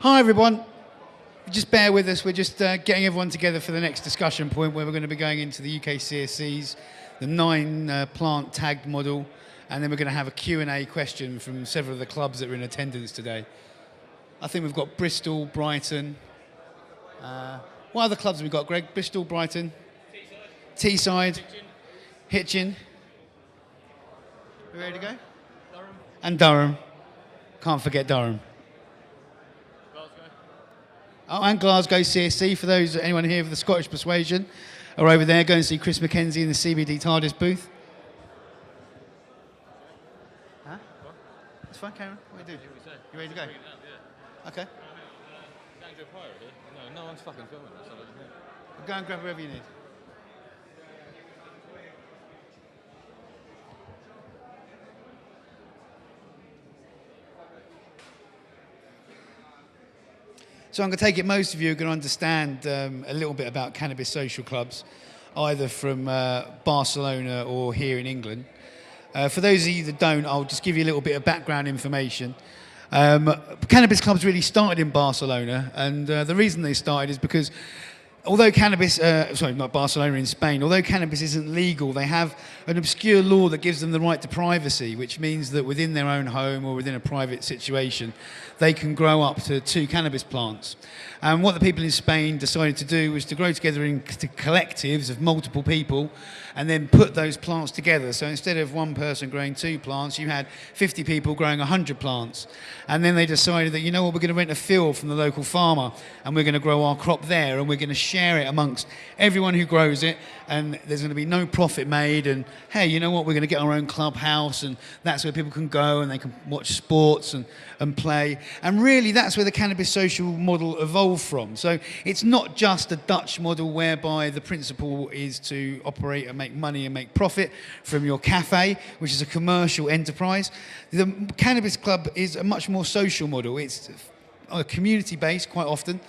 Hi everyone. Just bear with us. We're just getting everyone together for the next discussion point where we're going to be going into the UKCSC's, the 9 plant tagged model, and then we're going to have a Q&A question from several of the clubs that are in attendance today. I think we've got Bristol, Brighton. What other clubs have we got, Greg? Bristol, Brighton? Teesside. Hitchin. We ready to go? Durham. And Durham. Can't forget Durham. Oh, and Glasgow CSC, for those, anyone here with the Scottish persuasion, are over there. Go and see Chris Mackenzie in the CBD TARDIS booth. Huh? It's fine, Karen. What do you do? You ready to go? Okay. No one's fucking filming us. Go and grab whoever you need. So I'm going to take it most of you are going to understand a little bit about cannabis social clubs, either from Barcelona or here in England. For those of you that don't, I'll just give you a little bit of background information. Cannabis clubs really started in Barcelona, and the reason they started is because although cannabis, not Barcelona, in Spain, although cannabis isn't legal, they have an obscure law that gives them the right to privacy, which means that within their own home or within a private situation, they can grow up to 2 cannabis plants. And what the people in Spain decided to do was to grow together into collectives of multiple people and then put those plants together. So instead of one person growing 2 plants, you had 50 people growing 100 plants. And then they decided that, you know what, we're going to rent a field from the local farmer and we're going to grow our crop there and we're going to share it amongst everyone who grows it, and there's going to be no profit made, and hey, you know what, we're going to get our own clubhouse, and that's where people can go and they can watch sports and play. And really that's where the cannabis social model evolved from. So it's not just a Dutch model whereby the principle is to operate and make money and make profit from your cafe, which is a commercial enterprise. The cannabis club is a much more social model. It's community based quite often.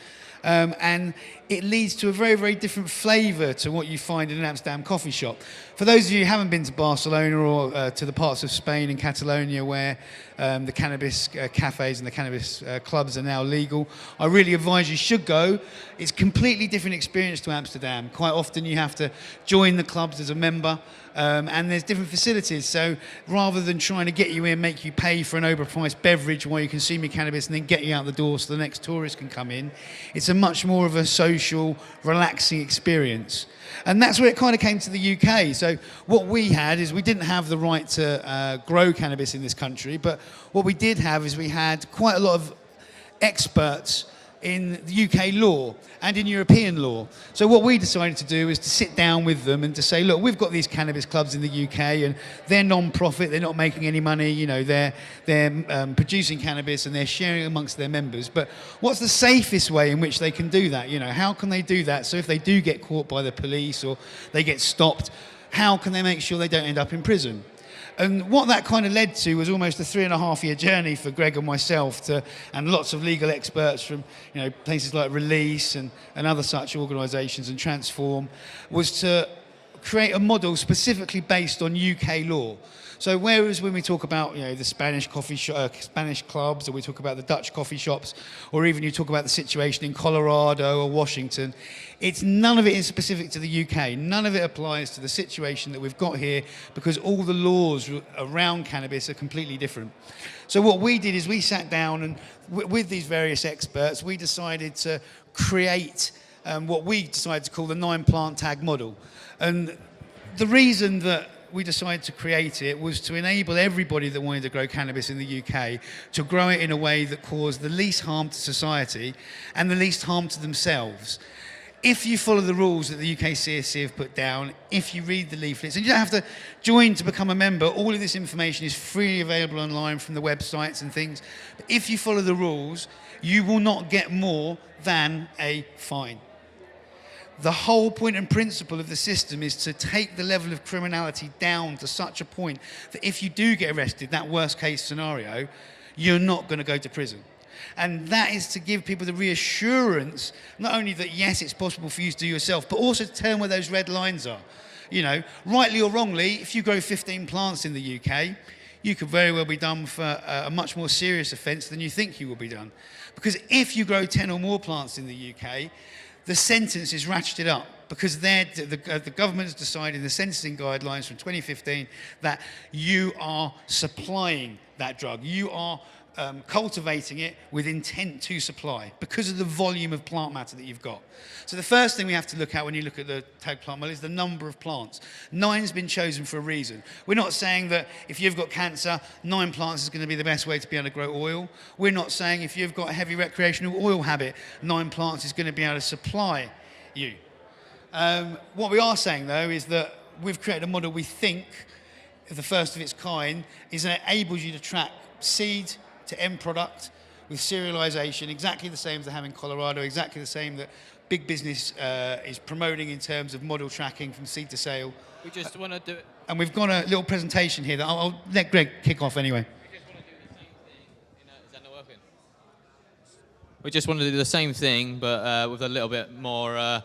And it leads to a very, very different flavour to what you find in an Amsterdam coffee shop. For those of you who haven't been to Barcelona or to the parts of Spain and Catalonia where the cannabis cafes and the cannabis clubs are now legal, I really advise you should go. It's a completely different experience to Amsterdam. Quite often you have to join the clubs as a member, and there's different facilities. So rather than trying to get you in, make you pay for an overpriced beverage while you consume your cannabis and then get you out the door so the next tourist can come in, it's a much more of a social, relaxing experience. And that's where it kind of came to the UK. So what we had is we didn't have the right to grow cannabis in this country, but what we did have is we had quite a lot of experts in the UK law and in European law. So what we decided to do is to sit down with them and to say, look, we've got these cannabis clubs in the UK and they're non-profit, they're not making any money, you know, they're producing cannabis and they're sharing amongst their members. But what's the safest way in which they can do that? You know, how can they do that? So if they do get caught by the police or they get stopped, how can they make sure they don't end up in prison? And what that kind of led to was almost a 3.5-year journey for Greg and myself and lots of legal experts from, you know, places like Release and other such organisations and Transform, was to create a model specifically based on UK law. So whereas when we talk about, you know, the Spanish Spanish clubs, or we talk about the Dutch coffee shops, or even you talk about the situation in Colorado or Washington, none of it is specific to the UK. None of it applies to the situation that we've got here because all the laws around cannabis are completely different. So what we did is we sat down and with these various experts, we decided to create what we decided to call the 9 plant tag model. And the reason that we decided to create it was to enable everybody that wanted to grow cannabis in the UK to grow it in a way that caused the least harm to society and the least harm to themselves. If you follow the rules that the UKCSC have put down, if you read the leaflets, and you don't have to join to become a member, all of this information is freely available online from the websites and things. But if you follow the rules, you will not get more than a fine. The whole point and principle of the system is to take the level of criminality down to such a point that if you do get arrested, that worst case scenario, you're not going to go to prison. And that is to give people the reassurance, not only that yes, it's possible for you to do yourself, but also to tell them where those red lines are. You know, rightly or wrongly, if you grow 15 plants in the UK, you could very well be done for a much more serious offence than you think you will be done. Because if you grow 10 or more plants in the UK, the sentence is ratcheted up, because the government has decided in the sentencing guidelines from 2015 that you are supplying that drug. You are cultivating it with intent to supply because of the volume of plant matter that you've got. So the first thing we have to look at when you look at the tag plant model is the number of plants. 9's been chosen for a reason. We're not saying that if you've got cancer, 9 plants is going to be the best way to be able to grow oil. We're not saying if you've got a heavy recreational oil habit, 9 plants is going to be able to supply you. What we are saying, though, is that we've created a model we think, the first of its kind, is that it enables you to track seed to end product with serialization, exactly the same as they have in Colorado, exactly the same that big business is promoting in terms of model tracking from seed to sale. We just want to do it. And we've got a little presentation here that I'll let Greg kick off anyway. We just want to do the same thing. Is that not working? We just want to do the same thing, but with a little bit more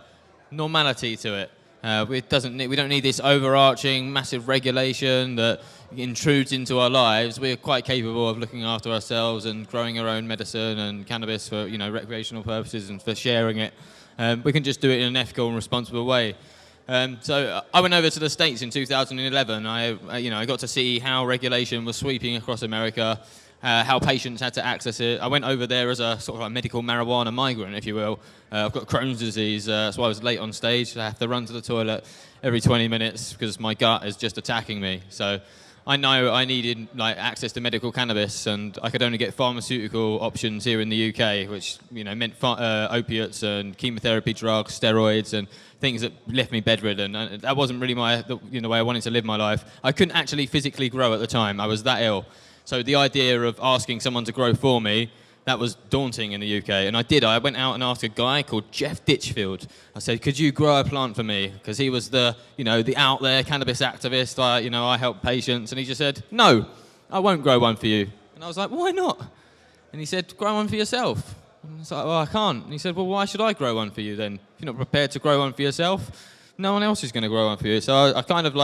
normality to it. We don't need this overarching massive regulation that intrudes into our lives. We're quite capable of looking after ourselves and growing our own medicine and cannabis for recreational purposes and for sharing it. We can just do it in an ethical and responsible way. So I went over to the States in 2011. I got to see how regulation was sweeping across America. How patients had to access it. I went over there as a sort of a medical marijuana migrant, if you will. I've got Crohn's disease, that's why I was late on stage. I have to run to the toilet every 20 minutes because my gut is just attacking me. So I know I needed access to medical cannabis, and I could only get pharmaceutical options here in the UK, which meant opiates and chemotherapy drugs, steroids, and things that left me bedridden. And that wasn't really the way I wanted to live my life. I couldn't actually physically grow at the time. I was that ill. So the idea of asking someone to grow for me, that was daunting in the UK. And I did. I went out and asked a guy called Jeff Ditchfield. I said, could you grow a plant for me? Because he was the out there cannabis activist. I help patients. And he just said, no, I won't grow one for you. And I was like, why not? And he said, grow one for yourself. And I was like, well, I can't. And he said, well, why should I grow one for you then? If you're not prepared to grow one for yourself, no one else is going to grow one for you. So I kind of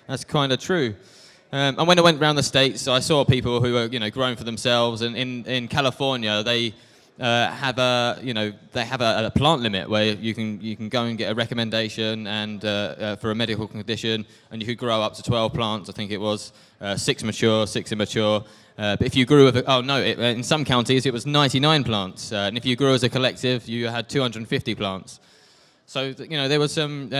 that's kind of true. And when I went around the States, I saw people who were, growing for themselves. And in California, they have a plant limit where you can go and get a recommendation and for a medical condition, and you could grow up to 12 plants. I think it was 6 mature, 6 immature. But if you grew in some counties it was 99 plants, and if you grew as a collective, you had 250 plants. So there was some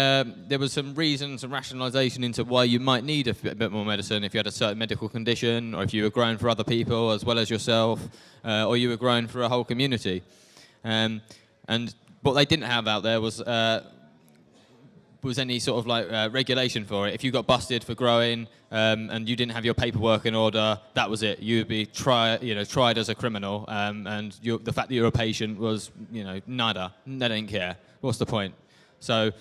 reasons and rationalisation into why you might need a bit more medicine if you had a certain medical condition, or if you were growing for other people as well as yourself, or you were growing for a whole community. And what they didn't have out there was any sort of regulation for it. If you got busted for growing and you didn't have your paperwork in order, that was it. You would be tried as a criminal, and the fact that you're a patient was nada. They didn't care. What's the point? So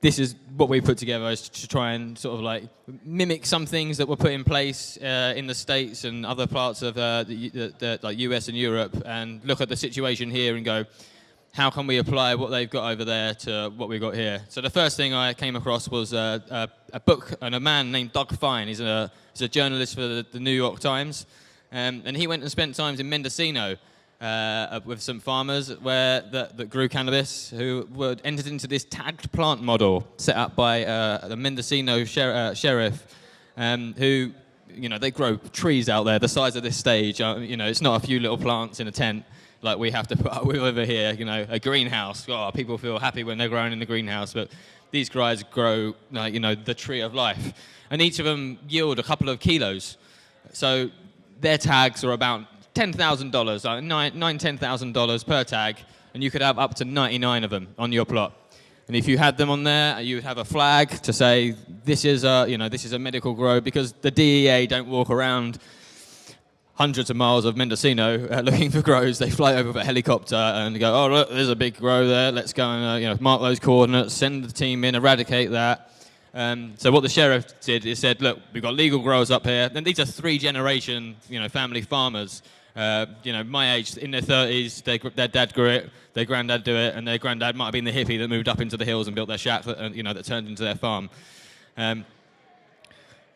this is what we put together, is to try and sort of mimic some things that were put in place in the States and other parts of the US and Europe, and look at the situation here and go, how can we apply what they've got over there to what we've got here? So the first thing I came across was a book and a man named Doug Fine. He's a journalist for the New York Times, and he went and spent time in Mendocino with some farmers that grew cannabis, who were entered into this tagged plant model set up by the Mendocino sheriff, who they grow trees out there the size of this stage. It's not a few little plants in a tent like we have to put up with over here. A greenhouse. Oh, people feel happy when they're growing in the greenhouse, but these guys grow the tree of life, and each of them yield a couple of kilos. So their tags are about $10,000, $10,000 per tag, and you could have up to 99 of them on your plot. And if you had them on there, you would have a flag to say this is a medical grow, because the DEA don't walk around hundreds of miles of Mendocino looking for grows. They fly over with a helicopter and go, oh look, there's a big grow there. Let's go and mark those coordinates, send the team in, eradicate that. So what the sheriff did is said, look, we've got legal growers up here, and these are 3-generation family farmers. My age, in their 30s, their dad grew it, their granddad do it, and their granddad might have been the hippie that moved up into the hills and built their shack that turned into their farm.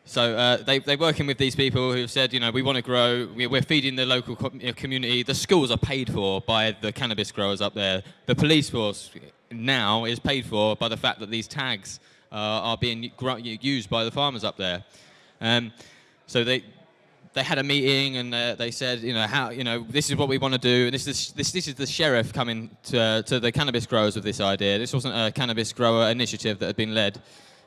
So they're working with these people who've said, we want to grow, we're feeding the local community. The schools are paid for by the cannabis growers up there. The police force now is paid for by the fact that these tags are being used by the farmers up there. So they had a meeting and they said, this is what we want to do. And this is the sheriff coming to the cannabis growers with this idea. This wasn't a cannabis grower initiative that had been led.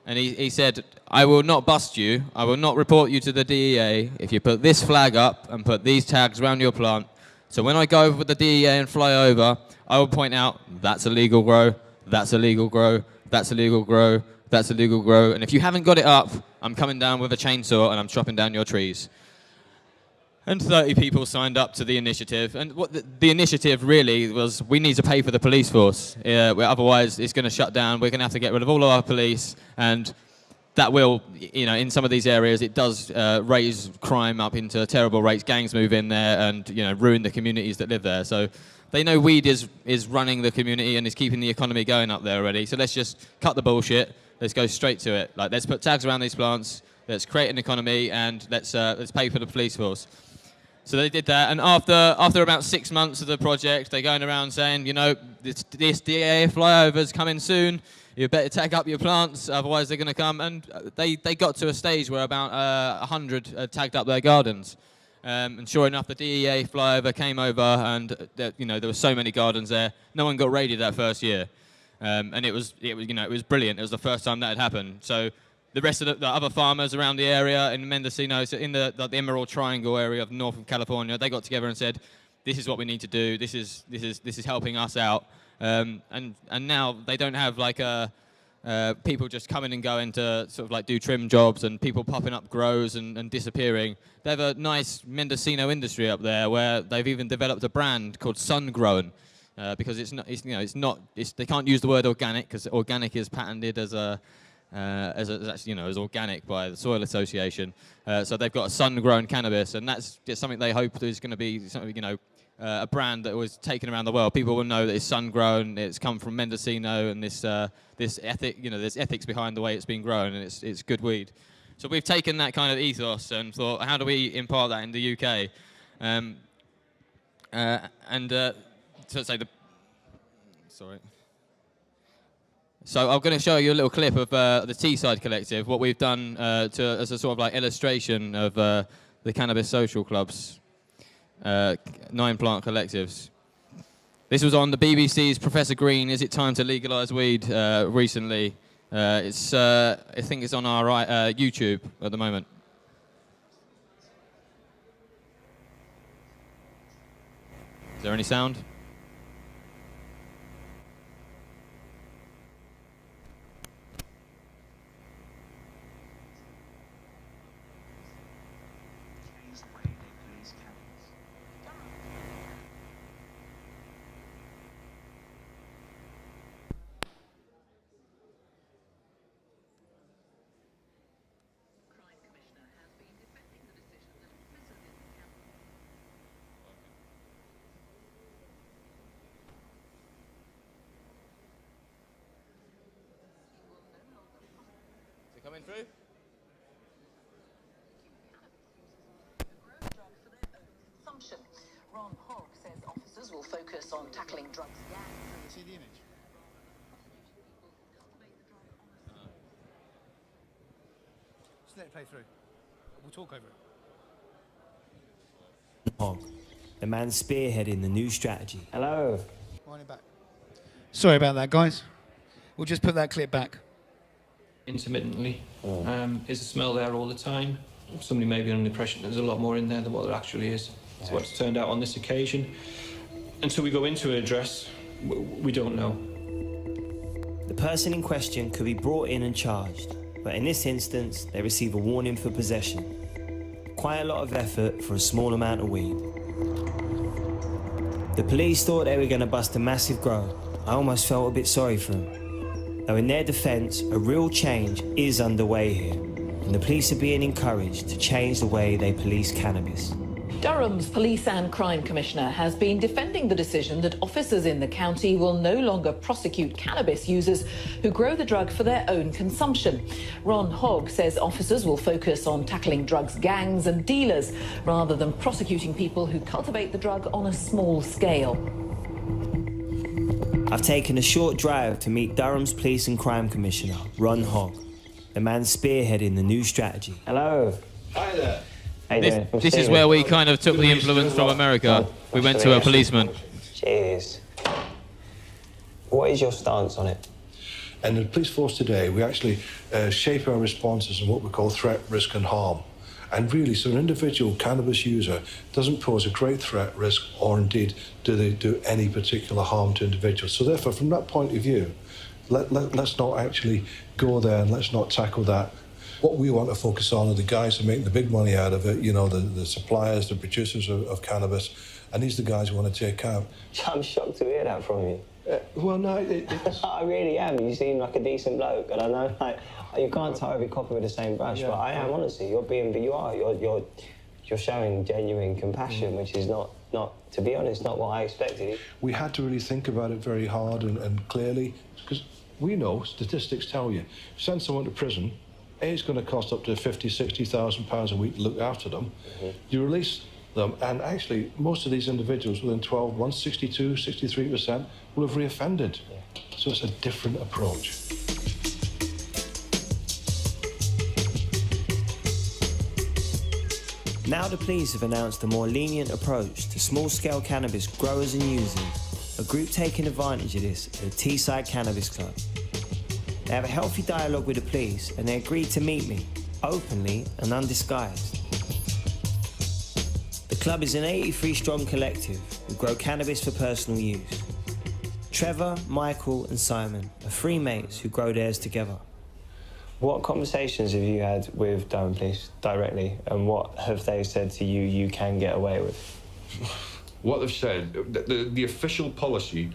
And he said, I will not bust you. I will not report you to the DEA if you put this flag up and put these tags around your plant. So when I go over with the DEA and fly over, I will point out, that's a legal grow, that's a legal grow, that's a legal grow, that's a legal grow. And if you haven't got it up, I'm coming down with a chainsaw and I'm chopping down your trees. And 30 people signed up to the initiative. And what the initiative really was, we need to pay for the police force. Otherwise, it's going to shut down. We're going to have to get rid of all of our police. And that will, in some of these areas, it does raise crime up into terrible rates. Gangs move in there and, ruin the communities that live there. So they know weed is running the community and is keeping the economy going up there already. So let's just cut the bullshit. Let's go straight to it. Let's put tags around these plants. Let's create an economy and let's pay for the police force. So they did that, and after about 6 months of the project, they're going around saying, this DEA flyover's coming soon. You better tag up your plants, otherwise they're going to come. And they got to a stage where about 100 tagged up their gardens. And sure enough, the DEA flyover came over, and there were so many gardens there. No one got raided that first year, and it was brilliant. It was the first time that had happened. So the rest of the other farmers around the area in Mendocino, so in the Emerald Triangle area of Northern California, they got together and said, "This is what we need to do. This is helping us out." And now they don't have people just coming and going to sort of do trim jobs and people popping up grows and disappearing. They have a nice Mendocino industry up there where they've even developed a brand called Sun Grown, because they can't use the word organic because organic is patented as organic by the Soil Association. So they've got a sun-grown cannabis, and that's just something they hope is going to be a brand that was taken around the world. People will know that it's sun-grown, it's come from Mendocino, and this ethic, there's ethics behind the way it's been grown, and it's good weed. So we've taken that kind of ethos and thought, how do we impart that in the UK? So I'm going to show you a little clip of the Teesside Collective, what we've done as a sort of illustration of the Cannabis Social Club's 9 plant collectives. This was on the BBC's Professor Green, Is It Time to Legalise Weed recently. I think it's on our YouTube at the moment. Is there any sound? Coming through? Ron Hogg says officers will focus on tackling drugs. See the image? Just let it play through. We'll talk over it. Hogg, the man spearheading the new strategy. Hello. Wind it back. Sorry about that, guys. We'll just put that clip back. Intermittently. Is the smell there all the time? Somebody may be under the impression there's a lot more in there than what there actually is. That's what's turned out on this occasion. Until we go into an address, we don't know. The person in question could be brought in and charged, but in this instance, they receive a warning for possession. Quite a lot of effort for a small amount of weed. The police thought they were going to bust a massive grow. I almost felt a bit sorry for them. Though in their defence, a real change is underway here, and the police are being encouraged to change the way they police cannabis. Durham's Police and Crime Commissioner has been defending the decision that officers in the county will no longer prosecute cannabis users who grow the drug for their own consumption. Ron Hogg says officers will focus on tackling drugs gangs and dealers rather than prosecuting people who cultivate the drug on a small scale. I've taken a short drive to meet Durham's Police and Crime Commissioner, Ron Hogg, the man spearheading the new strategy. Hello. Hi there. This is where we kind of took the influence from America. We went to a policeman. Cheers. What is your stance on it? And in the police force today, we actually shape our responses on what we call threat, risk and harm. And really, so an individual cannabis user doesn't pose a great threat, risk, or indeed do they do any particular harm to individuals. So therefore, from that point of view, let's not actually go there and let's not tackle that. What we want to focus on are the guys who are making the big money out of it, you know, the suppliers, the producers of cannabis, and these are the guys who want to take out. I'm shocked to hear that from you. Well, no, I really am. You seem like a decent bloke, and I know like you can't tie every copper with the same brush, but I am honestly. You're showing genuine compassion, which is not to be honest, not what I expected. We had to really think about it very hard and clearly, because we know statistics tell you, send someone to prison. It's going to cost up to £50,000, £60,000 a week to look after them. You release them, and actually, most of these individuals within 12 months, 62, 63%, will have reoffended. So it's a different approach. Now the police have announced a more lenient approach to small-scale cannabis growers and users, a group taking advantage of this at the Teesside Cannabis Club. They have a healthy dialogue with the police and they agreed to meet me, openly and undisguised. The club is an 83-strong collective who grow cannabis for personal use. Trevor, Michael and Simon are three mates who grow theirs together. What conversations have you had with Durham Police directly, and what have they said to you you can get away with? What they've said, the official policy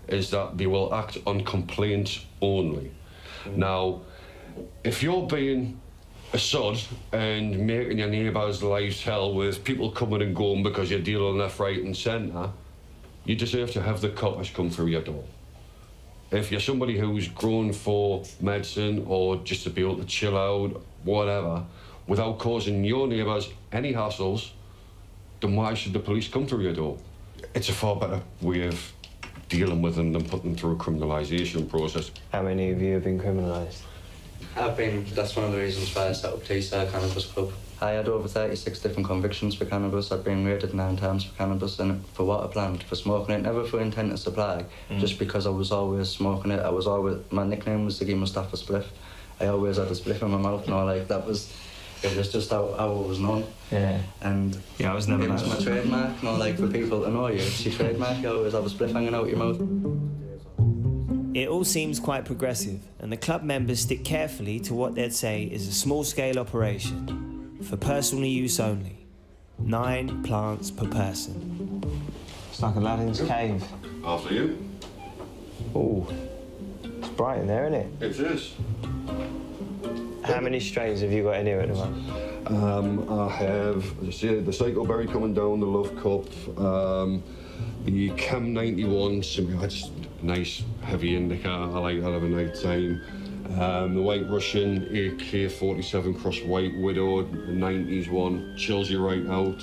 is that they will act on complaints only. Now, if you're being a sod and making your neighbours' lives hell with people coming and going because you're dealing left, right and centre, you deserve to have the coppers come through your door. If you're somebody who's grown for medicine or just to be able to chill out, whatever, without causing your neighbours any hassles, then why should the police come through your door? It's a far better way of dealing with them than putting them through a criminalisation process. How many of you have been criminalised? That's one of the reasons why I set up Teesside Cannabis Club. I had over 36 different convictions for cannabis. I've been raided 9 times for cannabis, and for what I planned, for smoking it, never for intent to supply, just because I was always smoking it. My nickname was Ziggy Mustafa Spliff. I always had a spliff in my mouth, and it was just how I was known. Yeah. And I was never it was my trademark, for people to know you. It's your trademark, you always have a spliff hanging out your mouth. It all seems quite progressive, and the club members stick carefully to what they'd say is a small-scale operation, for personal use only. 9 plants per person. It's like Aladdin's cave. After you. Ooh, it's bright in there, isn't it? It is. How many strains have you got in here at the moment? I have, as I say, the Psycho Berry coming down, the Love Cup, the Chem 91, just nice heavy indica, I like that of a night time. The White Russian, AK-47 Cross White Widow, the 90s one, chills you right out.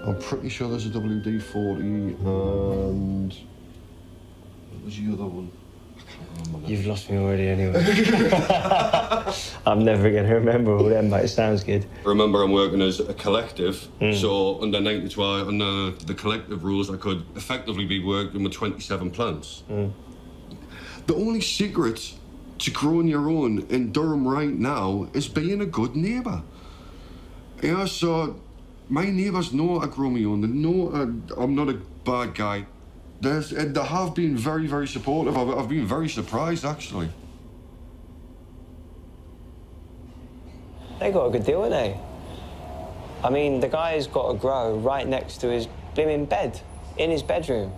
I'm pretty sure there's a WD-40 and... what was the other one? You've lost me already anyway. I'm never going to remember all them, but it sounds good. Remember, I'm working as a collective, so under under the collective rules, I could effectively be working with 27 plants. The only secret to growing your own in Durham right now is being a good neighbour. Yeah, so my neighbours know I grow my own. They know I'm not a bad guy. They have been very, very supportive. I've been very surprised, actually. They got a good deal, haven't they? I mean, the guy's got a grow right next to his blimmin' bed, in his bedroom,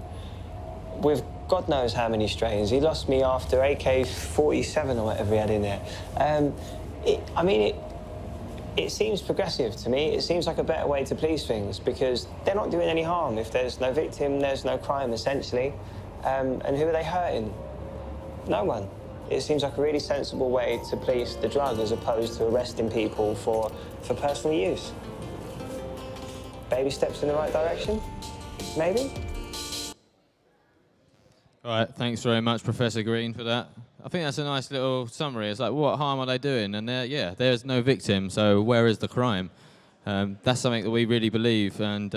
with God knows how many strains. He lost me after AK-47 or whatever he had in there. it seems progressive to me. It seems like a better way to police things because they're not doing any harm. If there's no victim, there's no crime, essentially. And who are they hurting? No one. It seems like a really sensible way to police the drug as opposed to arresting people for personal use. Baby steps in the right direction, maybe? All right, thanks very much, Professor Green, for that. I think that's a nice little summary. It's like, what harm are they doing? And there's no victim, so where is the crime? That's something that we really believe, and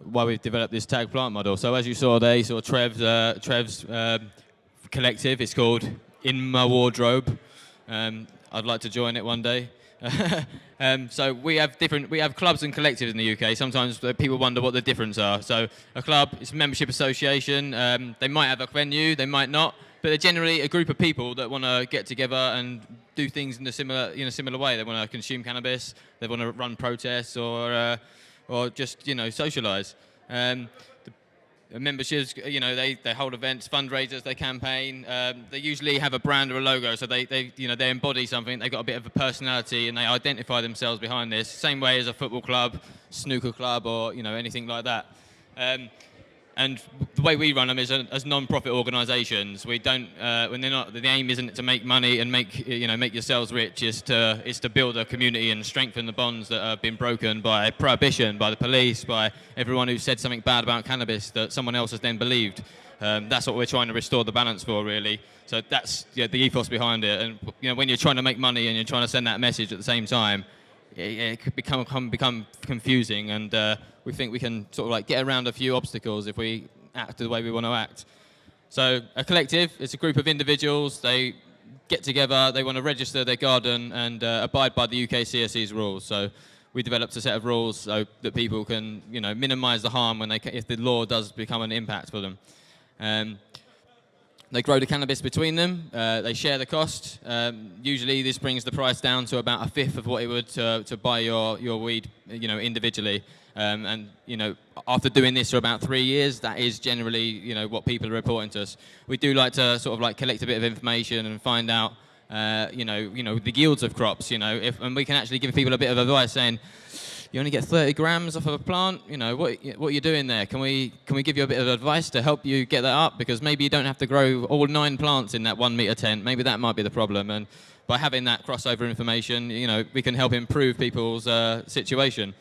why we've developed this tag plant model. So as you saw there, you saw Trev's collective. It's called In My Wardrobe. I'd like to join it one day. So we have clubs and collectives in the UK. Sometimes people wonder what the difference are. So a club is a membership association. They might have a venue, they might not, but they're generally a group of people that want to get together and do things in a similar way. They want to consume cannabis, they want to run protests, or just socialise. The memberships, they hold events, fundraisers, they campaign. They usually have a brand or a logo, so they embody something. They've got a bit of a personality, and they identify themselves behind this. Same way as a football club, snooker club, or anything like that. And the way we run them is as non-profit organisations. We don't, when they're not. The aim isn't to make money and make yourselves rich. Is to build a community and strengthen the bonds that have been broken by prohibition, by the police, by everyone who said something bad about cannabis that someone else has then believed. That's what we're trying to restore the balance for, really. So that's the ethos behind it. And when you're trying to make money and you're trying to send that message at the same time, it could become confusing, and we think we can sort of get around a few obstacles if we act the way we want to act. So a collective, it's a group of individuals. They get together, they want to register their garden and abide by the UKCSC's rules. So we developed a set of rules so that people can minimise the harm if the law does become an impact for them. They grow the cannabis between them. They share the cost. Usually, this brings the price down to about a fifth of what it would to buy your weed, individually. And after doing this for about 3 years, that is generally, what people are reporting to us. We do like to sort of collect a bit of information and find out, the yields of crops. And we can actually give people a bit of advice saying, you only get 30 grams off of a plant. What are you doing there? Can we give you a bit of advice to help you get that up? Because maybe you don't have to grow all 9 plants in that 1 metre tent. Maybe that might be the problem. And by having that crossover information, we can help improve people's situation.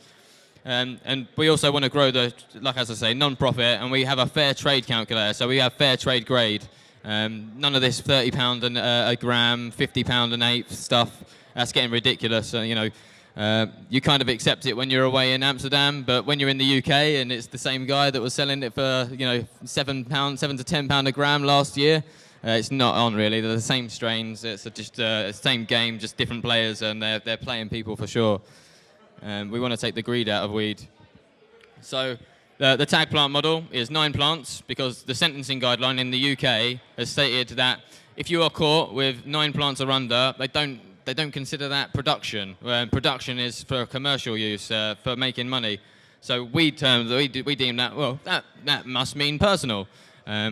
And we also want to grow as I say, non-profit, and we have a fair trade calculator. So we have fair trade grade. None of this £30 a gram, £50 an eighth stuff. That's getting ridiculous. You kind of accept it when you're away in Amsterdam, but when you're in the UK and it's the same guy that was selling it for £7 to £10 a gram last year, it's not on really. They're the same strains. It's just the same game, just different players, and they're playing people for sure. We want to take the greed out of weed. So the tag plant model is 9 plants because the sentencing guideline in the UK has stated that if you are caught with 9 plants or under, they don't consider that production. Production is for commercial use, for making money. So we deem that, that must mean personal.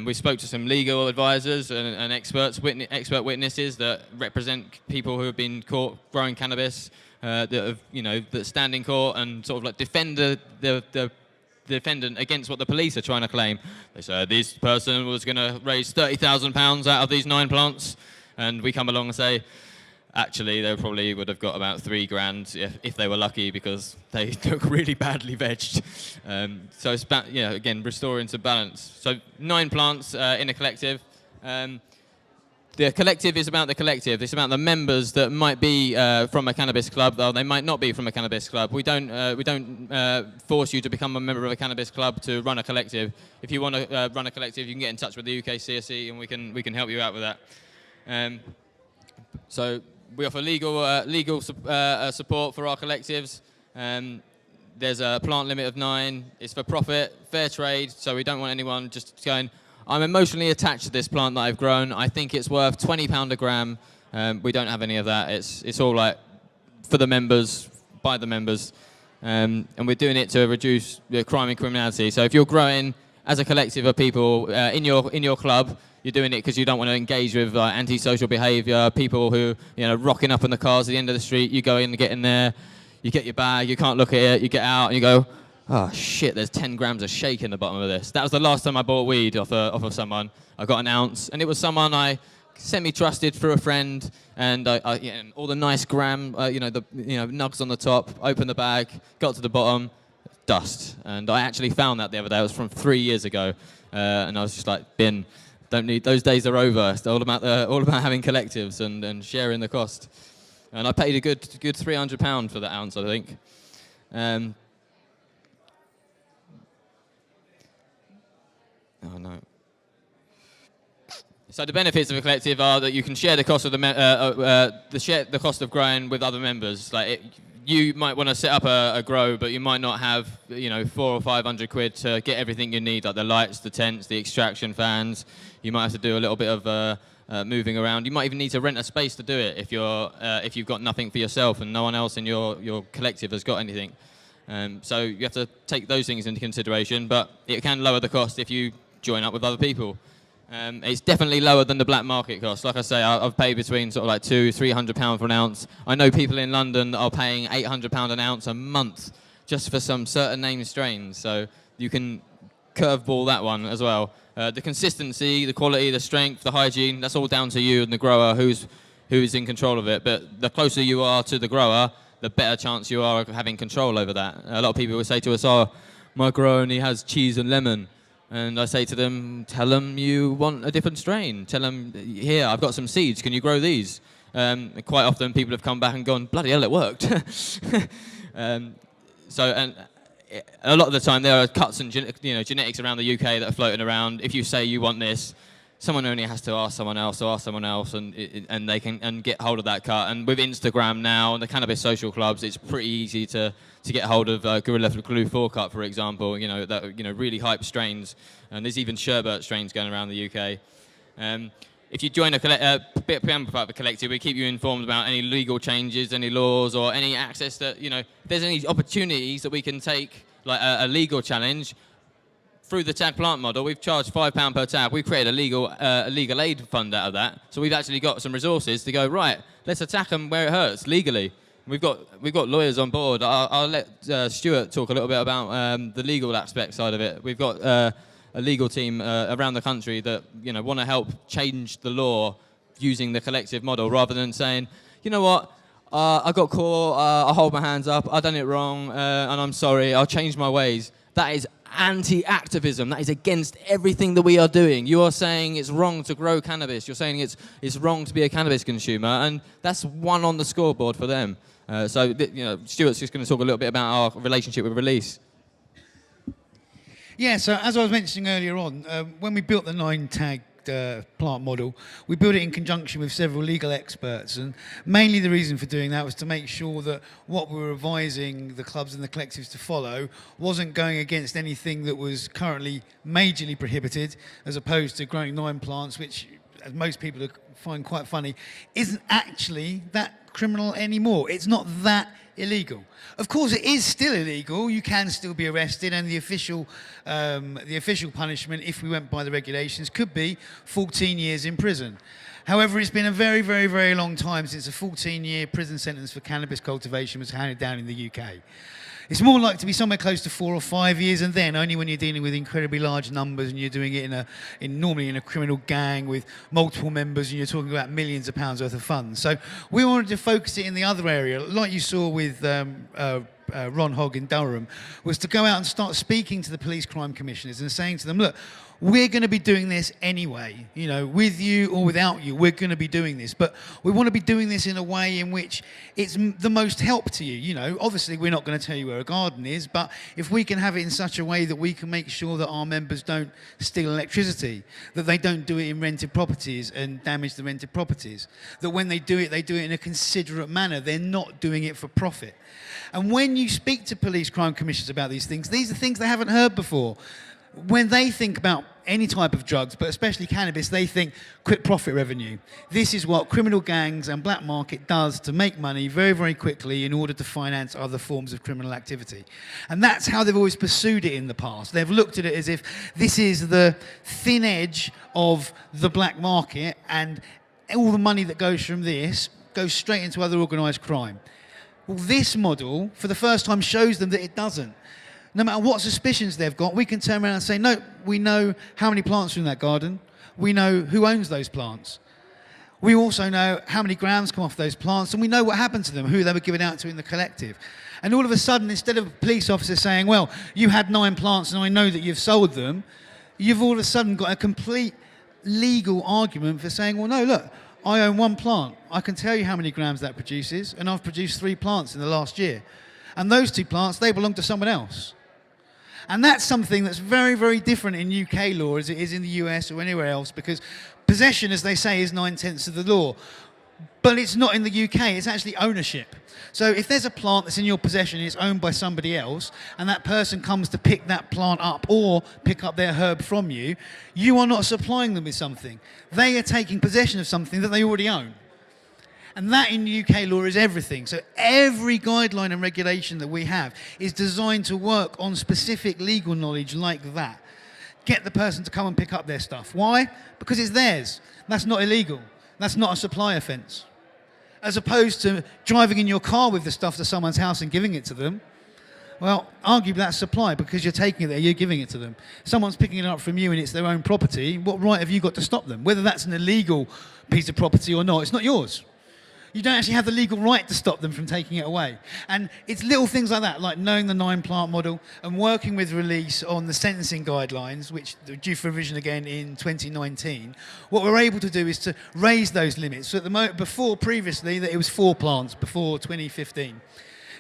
We spoke to some legal advisors and expert witnesses that represent people who have been caught growing cannabis, that stand in court and sort of defend the defendant against what the police are trying to claim. They said this person was going to raise £30,000 out of these 9 plants, and we come along and say, actually, they probably would have got about £3,000 if they were lucky because they look really badly vegged. So it's again, restoring some balance. So 9 plants in a collective. The collective is about the collective. It's about the members that might be from a cannabis club, though they might not be from a cannabis club. We don't force you to become a member of a cannabis club to run a collective. If you want to run a collective, you can get in touch with the UKCSC and we can help you out with that. So we offer legal support for our collectives. There's a plant limit of 9. It's for profit, fair trade, so we don't want anyone just going, I'm emotionally attached to this plant that I've grown. I think it's worth £20 a gram. We don't have any of that. It's all for the members, by the members. And we're doing it to reduce crime and criminality. So if you're growing as a collective of people in your club, you're doing it because you don't want to engage with antisocial behaviour, people who rocking up in the cars at the end of the street. You go in and get in there, you get your bag, you can't look at it, you get out and you go, oh shit, there's 10 grams of shake in the bottom of this. That was the last time I bought weed off of someone. I got an ounce, and it was someone I semi-trusted through a friend, and and all the nice gram, nugs on the top. Opened the bag, got to the bottom, dust. And I actually found that the other day. It was from 3 years ago, and I was just like, bin. Don't need those days are over. It's all about having collectives and sharing the cost. And I paid a good £300 for that ounce, I think. Oh no. So the benefits of a collective are that you can share the cost of the cost of growing with other members. You might want to set up a grow, but you might not have 400 or 500 quid to get everything you need, like the lights, the tents, the extraction fans. You might have to do a little bit of moving around. You might even need to rent a space to do it if you've got nothing for yourself and no one else in your collective has got anything. So you have to take those things into consideration, but it can lower the cost if you join up with other people. It's definitely lower than the black market cost. Like I say, I've paid between sort of like £200-300 for an ounce. I know people in London that are paying £800 an ounce a month just for some certain name strains. So you can curveball that one as well. The consistency, the quality, the strength, the hygiene, that's all down to you and the grower who's in control of it. But the closer you are to the grower, the better chance you are of having control over that. A lot of people will say to us, oh, my grower only has cheese and lemon. And I say to them, tell them you want a different strain. Tell them, here, I've got some seeds. Can you grow these? Quite often people have come back and gone, bloody hell, it worked. And a lot of the time there are cuts and genetics around the UK that are floating around. If you say you want this, someone only has to ask someone else and they can get hold of that cut. And with Instagram now and the cannabis social clubs, it's pretty easy to get hold of Gorilla Glue 4 cut, for example. Really hype strains, and there's even sherbet strains going around the UK. If you join a bit of a collective, we keep you informed about any legal changes, any laws, or any access that if there's any opportunities that we can take, like a legal challenge. Through the tag plant model, we've charged £5 per tag. We've created a legal aid fund out of that. So we've actually got some resources to go, right, let's attack them where it hurts, legally. We've got lawyers on board. I'll let Stuart talk a little bit about the legal aspect side of it. We've got a legal team around the country that want to help change the law using the collective model, rather than saying, you know what, I got caught, I'll hold my hands up, I've done it wrong, and I'm sorry, I'll change my ways. That is anti-activism. That is against everything that we are doing. You are saying it's wrong to grow cannabis. You're saying it's wrong to be a cannabis consumer, and that's one on the scoreboard for them. Stuart's just going to talk a little bit about our relationship with Release. Yeah, so as I was mentioning earlier on, when we built the 9-tag plant model, we built it in conjunction with several legal experts, and mainly the reason for doing that was to make sure that what we were advising the clubs and the collectives to follow wasn't going against anything that was currently majorly prohibited, as opposed to growing 9 plants, which, as most people find quite funny, isn't actually that criminal anymore. It's not that illegal. Of course, it is still illegal. You can still be arrested, and the official punishment, if we went by the regulations, could be 14 years in prison. However, it's been a very, very, very long time since a 14-year prison sentence for cannabis cultivation was handed down in the UK. It's more likely to be somewhere close to 4 or 5 years, and then only when you're dealing with incredibly large numbers and you're doing it normally in a criminal gang with multiple members, and you're talking about millions of pounds worth of funds. So we wanted to focus it in the other area, like you saw with Ron Hogg in Durham, was to go out and start speaking to the police crime commissioners and saying to them, look, we're going to be doing this anyway, with you or without you, we're going to be doing this. But we want to be doing this in a way in which it's the most help to you. Obviously we're not going to tell you where a garden is, but if we can have it in such a way that we can make sure that our members don't steal electricity, that they don't do it in rented properties and damage the rented properties, that when they do it in a considerate manner, they're not doing it for profit. And when you speak to police crime commissioners about these are things they haven't heard before. when they think about any type of drugs, but especially cannabis, they think quick profit revenue. This is what criminal gangs and black market does to make money very, very quickly in order to finance other forms of criminal activity. And that's how they've always pursued it in the past. They've looked at it as if this is the thin edge of the black market, and all the money that goes from this goes straight into other organised crime. Well, this model, for the first time, shows them that it doesn't. No matter what suspicions they've got, we can turn around and say, no, we know how many plants are in that garden. We know who owns those plants. We also know how many grams come off those plants, and we know what happened to them, who they were given out to in the collective. And all of a sudden, instead of a police officer saying, well, you had 9 plants and I know that you've sold them, you've all of a sudden got a complete legal argument for saying, well, no, look, I own 1 plant. I can tell you how many grams that produces, and I've produced 3 plants in the last year. And those 2 plants, they belong to someone else. And that's something that's very, very different in UK law as it is in the US or anywhere else, because possession, as they say, is 9/10 of the law. But it's not in the UK, it's actually ownership. So if there's a plant that's in your possession and it's owned by somebody else, and that person comes to pick that plant up or pick up their herb from you, you are not supplying them with something. They are taking possession of something that they already own. And that in UK law is everything. So every guideline and regulation that we have is designed to work on specific legal knowledge like that. Get the person to come and pick up their stuff. Why? Because it's theirs. That's not illegal. That's not a supply offence. As opposed to driving in your car with the stuff to someone's house and giving it to them. Well, arguably that's supply, because you're taking it there, you're giving it to them. Someone's picking it up from you and it's their own property. What right have you got to stop them? Whether that's an illegal piece of property or not, it's not yours. You don't actually have the legal right to stop them from taking it away. And it's little things like that, like knowing the 9-plant model and working with Release on the sentencing guidelines, which are due for revision again in 2019. What we're able to do is to raise those limits. So at the moment, previously, that it was 4 plants before 2015.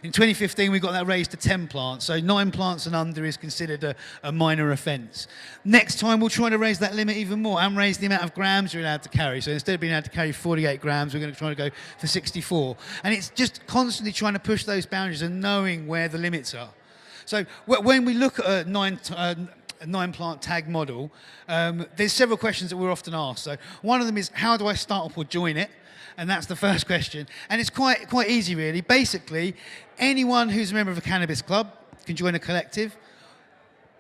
In 2015, we got that raised to 10 plants, so 9 plants and under is considered a minor offence. Next time, we'll try to raise that limit even more and raise the amount of grams you're allowed to carry. So instead of being able to carry 48 grams, we're going to try to go for 64. And it's just constantly trying to push those boundaries and knowing where the limits are. So when we look at a 9-plant tag model, there's several questions that we're often asked. So one of them is, how do I start up or join it? And that's the first question. And it's quite easy, really. Basically, anyone who's a member of a cannabis club can join a collective.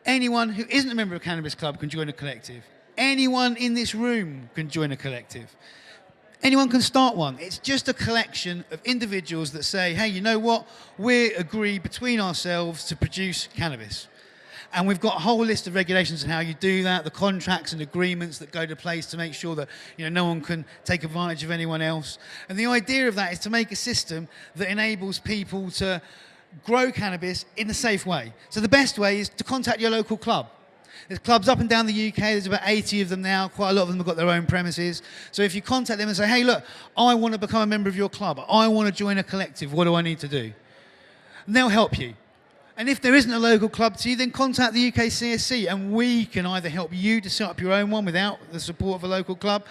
Anyone who isn't a member of a cannabis club can join a collective. Anyone in this room can join a collective. Anyone can start one. It's just a collection of individuals that say, hey, you know what? We agree between ourselves to produce cannabis. And we've got a whole list of regulations on how you do that, the contracts and agreements that go to place to make sure that no one can take advantage of anyone else. And the idea of that is to make a system that enables people to grow cannabis in a safe way. So the best way is to contact your local club. There's clubs up and down the UK, there's about 80 of them now, quite a lot of them have got their own premises. So if you contact them and say, hey, look, I want to become a member of your club, I want to join a collective, what do I need to do? And they'll help you. And if there isn't a local club to you, then contact the UKCSC and we can either help you to set up your own one without the support of a local club,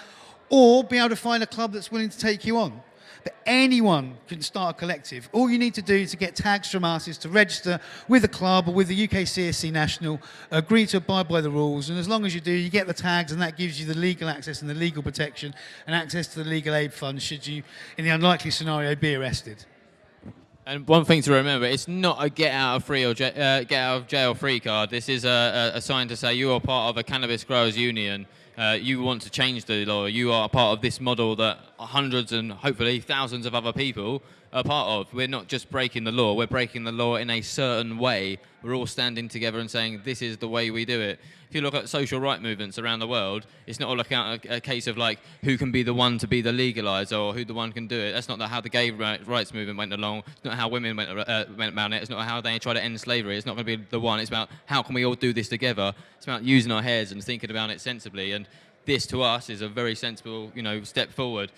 or be able to find a club that's willing to take you on. But anyone can start a collective. All you need to do to get tags from us is to register with a club or with the UKCSC National, agree to abide by the rules, and as long as you do, you get the tags, and that gives you the legal access and the legal protection and access to the legal aid fund should you, in the unlikely scenario, be arrested. And one thing to remember, it's not a get out of jail free card. This is a sign to say you are part of a cannabis growers union. You want to change the law. You are part of this model that hundreds and hopefully thousands of other people are part of. We're not just breaking the law. We're breaking the law in a certain way. We're all standing together and saying this is the way we do it. If you look at social right movements around the world, it's not all a case of like who can be the one to be the legalizer or who the one can do it. That's not how the gay rights movement went along. It's not how women went about it. It's not how they try to end slavery. It's not going to be the one. It's about how can we all do this together. It's about using our heads and thinking about it sensibly. And this, to us, is a very sensible, step forward.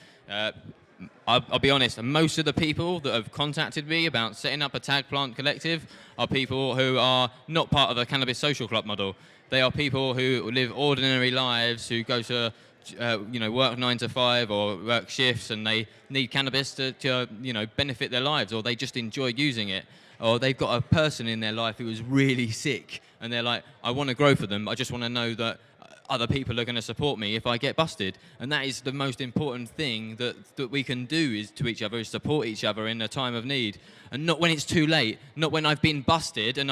I'll be honest, most of the people that have contacted me about setting up a tag plant collective are people who are not part of the cannabis social club model. They are people who live ordinary lives, who go to work 9 to 5 or work shifts, and they need cannabis to benefit their lives, or they just enjoy using it, or they've got a person in their life who is really sick, and they're like, I want to grow for them, I just want to know that other people are going to support me if I get busted. And that is the most important thing that we can do is to each other, is support each other in a time of need. And not when it's too late, not when I've been busted and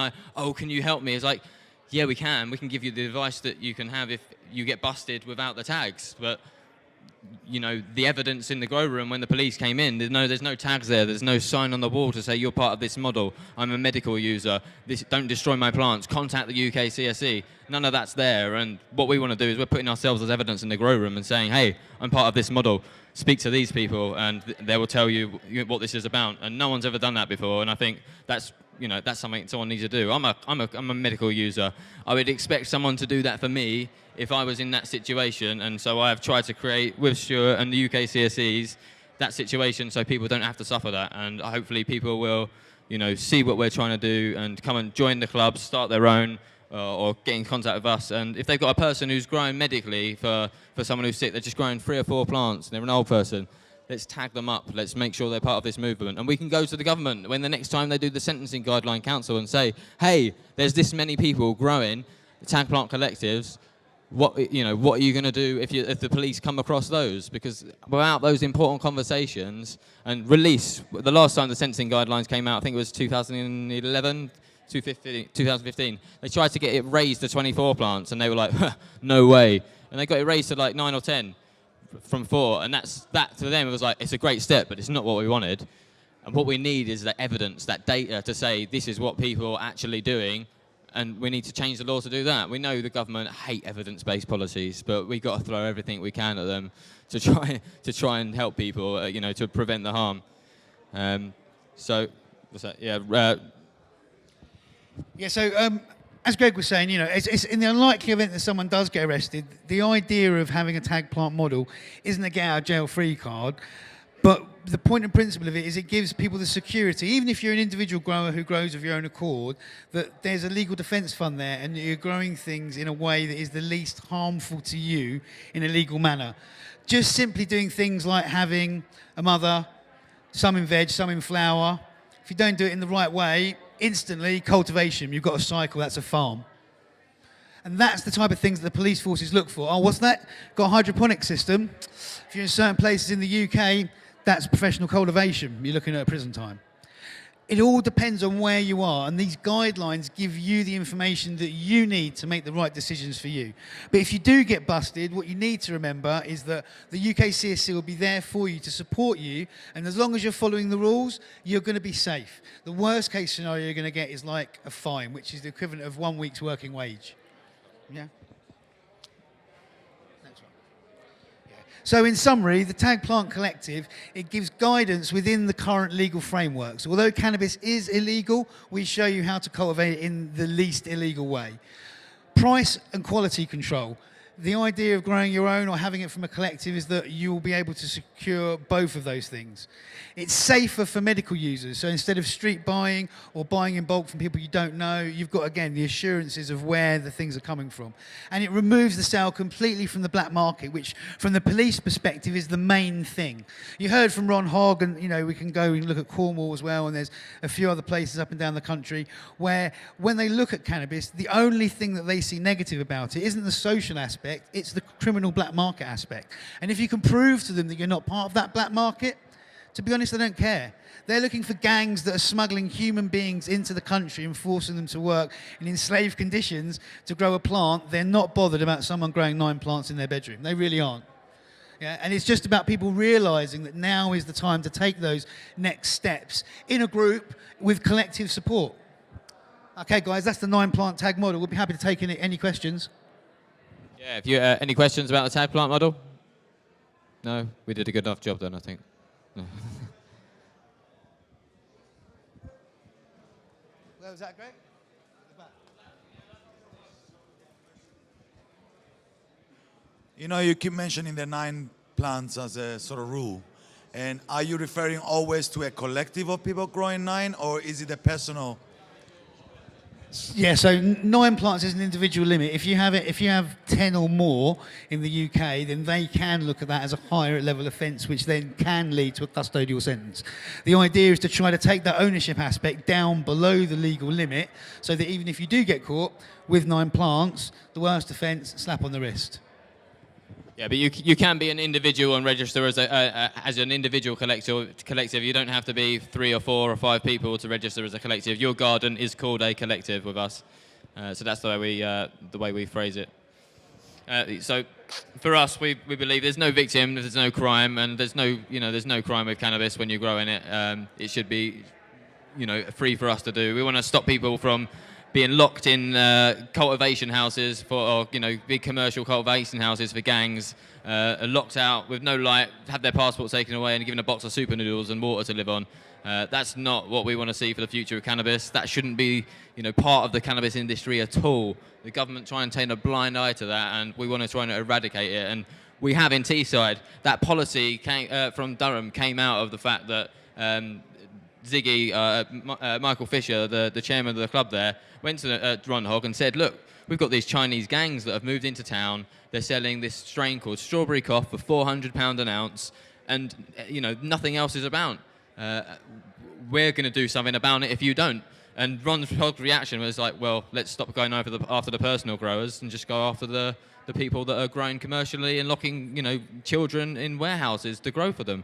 can you help me? It's like, yeah, we can give you the advice that you can have if you get busted without the tags. But the evidence in the grow room when the police came in, there's no tags there. There's no sign on the wall to say you're part of this model. I'm a medical user. Don't destroy my plants. Contact the UKCSC. None of that's there. And what we want to do is we're putting ourselves as evidence in the grow room and saying, hey, I'm part of this model. Speak to these people, and they will tell you what this is about. And no one's ever done that before. And I think that's something someone needs to do. I'm a medical user. I would expect someone to do that for me if I was in that situation, and so I've tried to create with Stuart and the UKCSEs that situation so people don't have to suffer that, and hopefully people will, see what we're trying to do and come and join the clubs, start their own, or get in contact with us. And if they've got a person who's growing medically for someone who's sick, they're just growing 3 or 4 plants, and they're an old person, let's tag them up, let's make sure they're part of this movement. And we can go to the government when the next time they do the Sentencing Guideline Council and say, hey, there's this many people growing tag plant collectives, what are you going to do if the police come across those? Because without those important conversations and release, the last time the sentencing guidelines came out, I think it was 2011, 2015, they tried to get it raised to 24 plants, and they were like, no way. And they got it raised to like 9 or 10 from 4, and that to them it was like, it's a great step, but it's not what we wanted. And what we need is that evidence, that data to say this is what people are actually doing. And we need to change the law to do that. We know the government hate evidence-based policies, but we've got to throw everything we can at them to try and help people, to prevent the harm. So, what's that? Yeah. So as Greg was saying, it's in the unlikely event that someone does get arrested, the idea of having a tag plant model isn't a get out of jail free card, but the point and principle of it is it gives people the security, even if you're an individual grower who grows of your own accord, that there's a legal defence fund there and you're growing things in a way that is the least harmful to you in a legal manner. Just simply doing things like having a mother, some in veg, some in flower. If you don't do it in the right way, instantly cultivation, you've got a cycle, that's a farm. And that's the type of things that the police forces look for. Oh, what's that? Got a hydroponic system. If you're in certain places in the UK, that's professional cultivation. You're looking at a prison time. It all depends on where you are, and these guidelines give you the information that you need to make the right decisions for you. But if you do get busted, what you need to remember is that the UKCSC will be there for you to support you, and as long as you're following the rules, you're going to be safe. The worst case scenario you're going to get is like a fine, which is the equivalent of 1 week's working wage. Yeah? So in summary, the Tag Plant Collective, it gives guidance within the current legal frameworks. Although cannabis is illegal, we show you how to cultivate it in the least illegal way. Price and quality control. The idea of growing your own or having it from a collective is that you will be able to secure both of those things. It's safer for medical users. So instead of street buying or buying in bulk from people you don't know, you've got, again, the assurances of where the things are coming from. And it removes the sale completely from the black market, which from the police perspective is the main thing. You heard from Ron Hogg, and we can go and look at Cornwall as well, and there's a few other places up and down the country where when they look at cannabis, the only thing that they see negative about it isn't the social aspect, it's the criminal black market aspect. And if you can prove to them that you're not part of that black market, to be honest, they don't care. They're looking for gangs that are smuggling human beings into the country and forcing them to work in enslaved conditions to grow a plant. They're not bothered about someone growing 9 plants in their bedroom. They really aren't. Yeah, and it's just about people realising that now is the time to take those next steps in a group with collective support. Okay, guys, that's the 9 plant tag model. We'll be happy to take any questions. Yeah, if you any questions about the tag plant model? No? We did a good enough job then, I think. No. Well, was that great? You keep mentioning the 9 plants as a sort of rule. And are you referring always to a collective of people growing 9, or is it a personal? Yeah, so 9 plants is an individual limit. If you have 10 or more in the UK, then they can look at that as a higher level offence, which then can lead to a custodial sentence. The idea is to try to take that ownership aspect down below the legal limit, so that even if you do get caught with 9 plants, the worst offence, slap on the wrist. Yeah, but you can be an individual and register as an individual collective. You don't have to be 3 or 4 or 5 people to register as a collective. Your garden is called a collective with us, so that's the way we phrase it. So for us, we believe there's no victim, there's no crime, and there's no crime with cannabis when you're growing it. It should be free for us to do. We want to stop people from being locked in cultivation houses or big commercial cultivation houses for gangs, locked out with no light, have their passport taken away and given a box of super noodles and water to live on. That's not what we want to see for the future of cannabis. That shouldn't be part of the cannabis industry at all. The government try and turn a blind eye to that, and we want to try and eradicate it. And we have in Teesside. That policy from Durham came out of the fact that Ziggy, Michael Fisher, the chairman of the club there, went to Ron Hogg and said, look, we've got these Chinese gangs that have moved into town. They're selling this strain called Strawberry Cough for £400 an ounce, and nothing else is about. We're going to do something about it if you don't. And Ron Hogg's reaction was like, well, let's stop going after the personal growers and just go after the people that are growing commercially and locking children in warehouses to grow for them.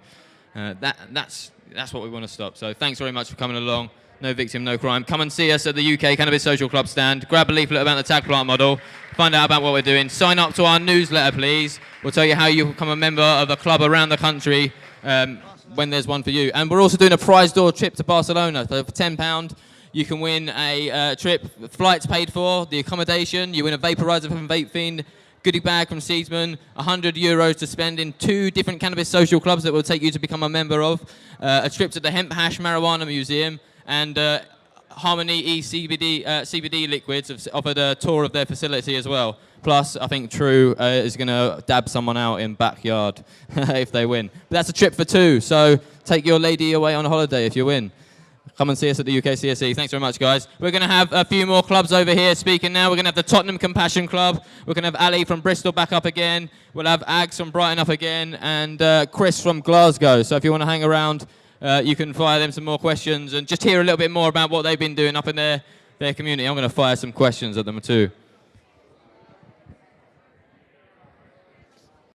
That's what we want to stop. So thanks very much for coming along. No victim, no crime. Come and see us at the UK Cannabis Social Club stand. Grab a leaflet about the tag plant model. Find out about what we're doing. Sign up to our newsletter, please. We'll tell you how you become a member of a club around the country when there's one for you. And we're also doing a prize door trip to Barcelona. So for £10, you can win a trip. Flights paid for, the accommodation. You win a vaporizer from Vape Fiend, goodie bag from Seedsman, €100 to spend in 2 different cannabis social clubs that will take you to become a member of, a trip to the Hemp Hash Marijuana Museum, and Harmony CBD Liquids have offered a tour of their facility as well. Plus, I think True is going to dab someone out in backyard if they win. But that's a trip for 2, so take your lady away on holiday if you win. Come and see us at the UKCSC. Thanks very much, guys. We're going to have a few more clubs over here speaking now. We're going to have the Tottenham Compassion Club. We're going to have Ali from Bristol back up again. We'll have Ags from Brighton up again, and Chris from Glasgow. So if you want to hang around, you can fire them some more questions and just hear a little bit more about what they've been doing up in their community. I'm going to fire some questions at them too.